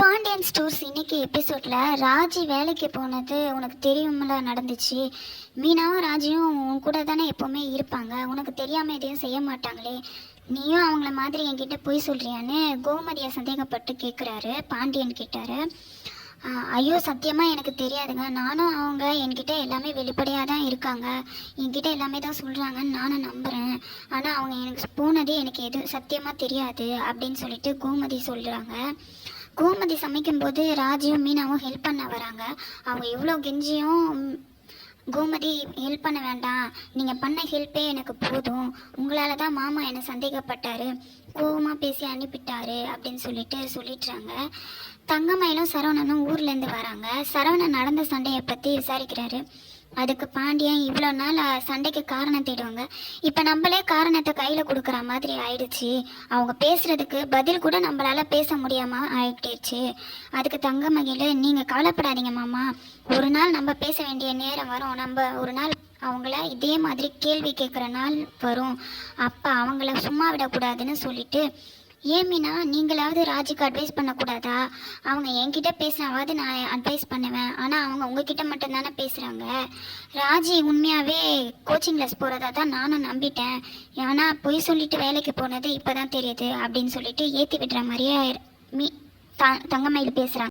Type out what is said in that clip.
Pandian stores இன்னைக்கு எபிசோட்ல ராஜி வேலைக்கு போனது உனக்கு தெரியும்ல நடந்துச்சு. மீனாவும் ராஜியும் உன் கூட தானே எப்போவுமே இருப்பாங்க, உனக்கு தெரியாமல் எதையும் செய்ய மாட்டாங்களே, நீயும் அவங்கள மாதிரி என்கிட்ட போய் சொல்றியான்னு கோமதியை சந்தேகப்பட்டு கேட்குறாரு. பாண்டியன் கேட்டாரு. ஐயோ சத்தியமாக எனக்கு தெரியாதுங்க, நானும் அவங்க என்கிட்ட எல்லாமே வெளிப்படையாக தான் இருக்காங்க, என்கிட்ட எல்லாமே தான் சொல்கிறாங்கன்னு நானும் நம்புகிறேன், ஆனால் அவங்க எனக்கு போனதே எனக்கு எதுவும் சத்தியமாக தெரியாது அப்படின்னு சொல்லிட்டு கோமதி சொல்கிறாங்க. கோமதி சமைக்கும்போது ராஜியும் மீனாவும் ஹெல்ப் பண்ண வராங்க. அவங்க எவ்வளோ கெஞ்சியும் கோமதி ஹெல்ப் பண்ண வேண்டாம், நீங்கள் பண்ண ஹெல்ப்பே எனக்கு போதும், உங்களால் தான் மாமா என்னை சந்தேகப்பட்டார், கோவமாக பேசி அனுப்பிட்டாரு அப்படின்னு சொல்லிட்டுறாங்க. தங்கமயிலும் சரவணனும் ஊர்லேருந்து வராங்க. சரவணன் நடந்த சண்டையை பற்றி விசாரிக்கிறாரு. அதுக்கு பாண்டியன் இவ்வளோ நாள் சண்டைக்கு காரணம் தேடுவாங்க, இப்போ நம்மளே காரணத்தை கையில் கொடுக்குற மாதிரி ஆயிடுச்சு, அவங்க பேசுகிறதுக்கு பதில் கூட நம்மளால் பேச முடியாமல் ஆகிடுச்சு. அதுக்கு தங்கமயில், நீங்கள் கவலைப்படாதீங்க மாமா, ஒரு நாள் நம்ம பேச வேண்டிய நேரம் வரும், நம்ம ஒரு நாள் அவங்கள இதே மாதிரி கேள்வி கேட்குற நாள் வரும், அப்போ அவங்கள சும்மா விடக்கூடாதுன்னு சொல்லிட்டு, ஏன் மீனா நீங்களாவது ராஜிக்கு அட்வைஸ் பண்ணக்கூடாதா, அவங்க என்கிட்ட பேசினாவது நான் அட்வைஸ் பண்ணுவேன், ஆனால் அவங்க உங்ககிட்ட மட்டும்தானே பேசுகிறாங்க, ராஜி உண்மையாகவே கோச்சிங் கிளாஸ் போகிறதா தான் நானும் நம்பிட்டேன், ஆனால் பொய் சொல்லிட்டு வேலைக்கு போனது இப்போ தான் தெரியுது அப்படின்னு சொல்லிட்டு ஏற்றி விடுற மாதிரியே தங்கமயில் பேசுகிறாங்க.